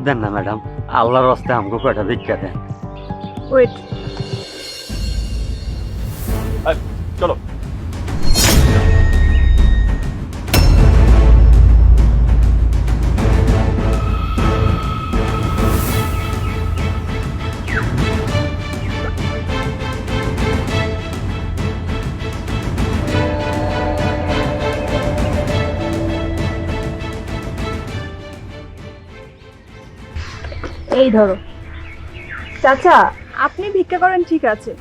দেন না ম্যাডাম, আল্লাহর রাস্তায় আমাকে কয়টা ভিক্ষা দেন। ওয়েট, চলো। এই ধরো। চাচা, আপনি ভিক্ষা করেন ঠিক আছে,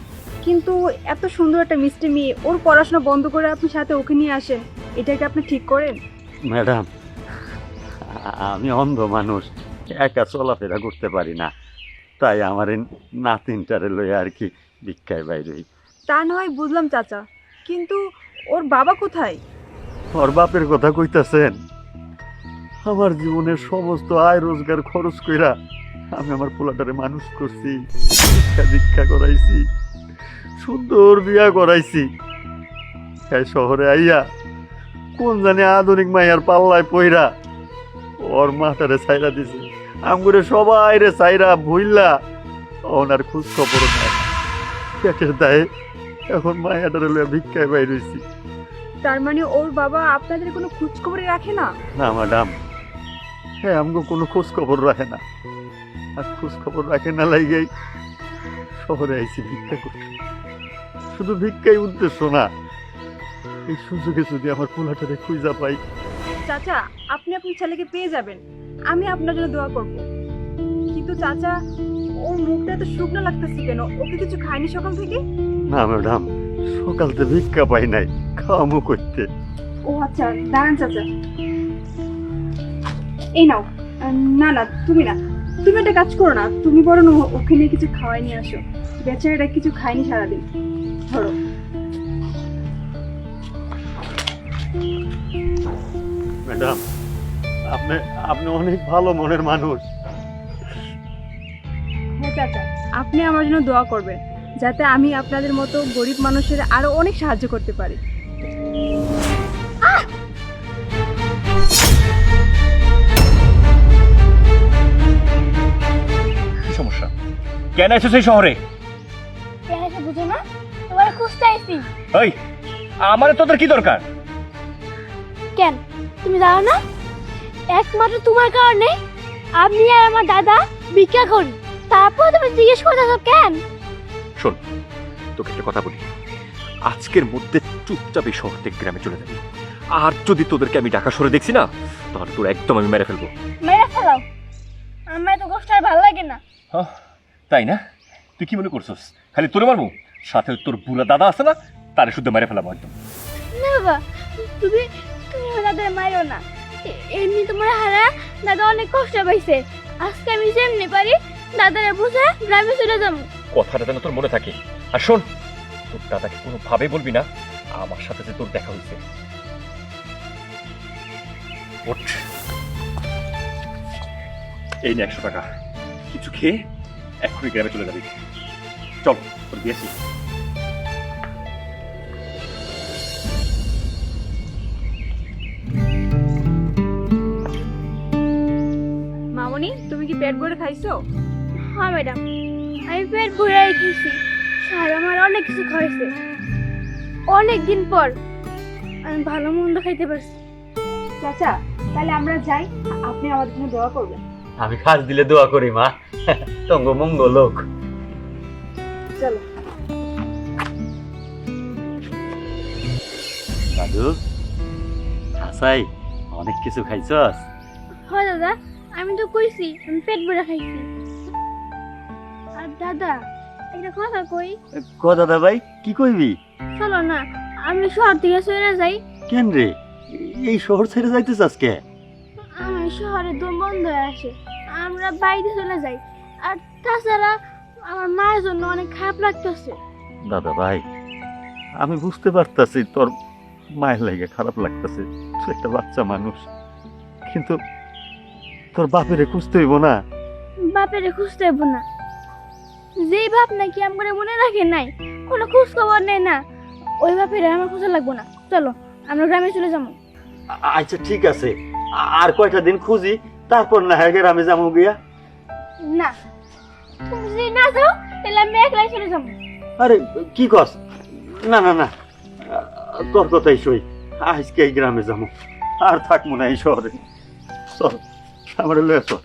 কিন্তু এত সুন্দর একটা মিষ্টি মেয়ে, ওর পড়াশোনা বন্ধ করে আপনি সাথে ওকে নিয়ে আসেন, এটাকে আপনি ঠিক করেন? ম্যাডাম, আমি অন্ধ মানুষ, একা চলাফেরা করতে পারি না, তাই আমার এই নাতিনটারে লই আর কি ভিক্ষায় বাইরই। তা নয় বুঝলাম চাচা, কিন্তু ওর বাবা কোথায়? ওর বাপের কথা কইতাছেন? আমার জীবনের সমস্ত আয় রোজগার খরচ কইরা আমি আমার পোলাটারে মানুষ করছি, শিক্ষা দীক্ষা করাইছি, সুন্দর বিয়া করাইছি। এই শহরে আইয়া কোন জানে আধুনিক মাইয়ার পাল্লায় পইরা ওর মাটারে ছাইরা দিছে, আমগুরে সবাই রে ছাইরা ভুইল্লা ওনার খোঁজ খবর নাই। পেটের দায়ে এখন মায়াটারে লইয়া ভিক্ষায় বাইর হইছি। তার মানে ওর বাবা আপনাদের কোনো খোঁজ খবরই রাখে না? না ম্যাডাম, হ্যাঁ আমগো কোনো খোঁজ খবর রাখে না, আর খোঁজ খবর রাখে না লাইগাই শহরে আইছি ভিক্ষা করতে। শুধু ভিক্ষাই উদ্দেশ্য না, এই সুযোগে যদি আমার পোলাটারে খুঁজা পাই। চাচা, আপনি আপনার ছেলেকে পেয়ে যাবেন, আমি আপনার জন্য দোয়া করব। কিন্তু চাচা, ওর মুখটা এত শুকনো লাগতেছে কেন? ওকে কিছু খায়নি সকাল থেকে? না ম্যাডাম, সকালতে ভিক্ষা পাই নাই, খাওয়ামু করতে। ও আচ্ছা, দাঁড়ান চাচা, এই নাও। না না, তুমি না, তুমি একটা কাজ করো না, তুমি বরং ওকে নিয়ে কিছু খাওয়াই নিয়ে আসো, বেচারাটা কিছু খায়নি সারাদিন। ধরো। ম্যাডাম, আপনি আপনি অনেক ভালো মনের মানুষ। হ্যাঁ চাচা, আপনি আমার জন্য দোয়া করবেন, যাতে আমি আপনাদের মতো গরিব মানুষের আরো অনেক সাহায্য করতে পারি। কি সমস্যা? কেন এসেছো এই শহরে? কেন এসে বুঝো না? তোমার খুঁজতে আইছি। এই, আমার তোদের কি দরকার? কেন তুমি জানো না, একমাত্র তোমার কারণে আমি আর আমার দাদা ভিক্ষা করি, তারপর তুমি জিজ্ঞেস করতেছো কেন? শোন, তোকে একটা কথা বলি, আজকের মধ্যে চুপচাপ এই শহর থেকে গ্রামে চলে যাবি। আর যদি তোদেরকে আমি ঢাকা শহরে দেখছি না, তাহলে তোর একদম আমি মেরে ফেলবো। মেরে ফেলাও, আমার তো কষ্ট আর ভালো লাগে না। তাই না? তুই কি মনে করছস খালি তোরে মারবো? সাথে তোর বুড়া দাদা আছে না, তারে শুদ্ধ মেরে ফেলাবো একদম। না বাবা, তুমি তুমি আমার দাদার মারো না। এমনি তোমার হারা দাদা অনেক কষ্ট পাইছে, আজকে আমি যেমনি পারি দাদারে বুঝে গ্রামে চলে যাবো। কথাটা যেন তোর মনে থাকে। আর শোন, তোর দাদাকে কোনোভাবে বলবি না আমার সাথে যে তোর দেখা হয়েছে। ওঠ, এই নে 100 টাকা, কিছু খেয়ে এক্ষুনি গ্রামে চলে যাবি। চল, তোর দিয়েছি। মামনি, তুমি কি পেট ভরে খাইছো? হ্যাঁ ম্যাডাম, আমি পেট ভরে খেয়েছি, স্যার আমার অনেক কিছু খাইছে, অনেক দিন পর আমি ভালো মন্দ খাইতে পারছি। চাচা, তাহলে আমরা যাই, আপনি আমাদের জন্য দোয়া করবেন। আমি কাজ দিলে দোয়া করি মা, তঙ্গ মঙ্গল লোক। চলো। দাদু, হাসাই অনেক কিছু খাইছস? হ্যাঁ দাদা, আমি তো কইছি আমি পেট ভরে খাইছি। আর দাদা, একটা কথা কই। ক দাদা ভাই, কি কইবি? চলো না, আমি শহর থেকে চলে যাই। কেন রে, এই শহর ছেড়ে যাইতেছ আজকে? আমার শহরে দম বন্ধ হয়ে আসে, আমরা বাইরে চলে যাই। আর তাছাড়া আমার মায়ের জন্য অনেক খারাপ লাগতেছে। দাদা ভাই, আমি বুঝতে পারতাছি তোর মায়ের লাগে খারাপ লাগতেছে, তুই একটা বাচ্চা মানুষ, কিন্তু তোর বাপেরে খুঁজতে হইব না? বাপেরে খুঁজতে হইব না, যেই বাপ নাকি আমার মনে রাখে নাই, কোনো খোঁজ খবর নেই না, ওই বাপের আমার খোঁজা লাগবো না। চলো আমরা গ্রামে চলে যাবো। আচ্ছা ঠিক আছে, আর কয়টা দিন খুঁজি, তারপর না হয় গ্রামে যাবো গিয়া। না তুমি যদি না যাও তাহলে আমি একলাই চলে যাবো। আরে কি কস? না না না, তোর কথাই সই, আজকে এই গ্রামে যাবো, আর থাকবো না এই শহরে। চল, আমার লয়ে চল।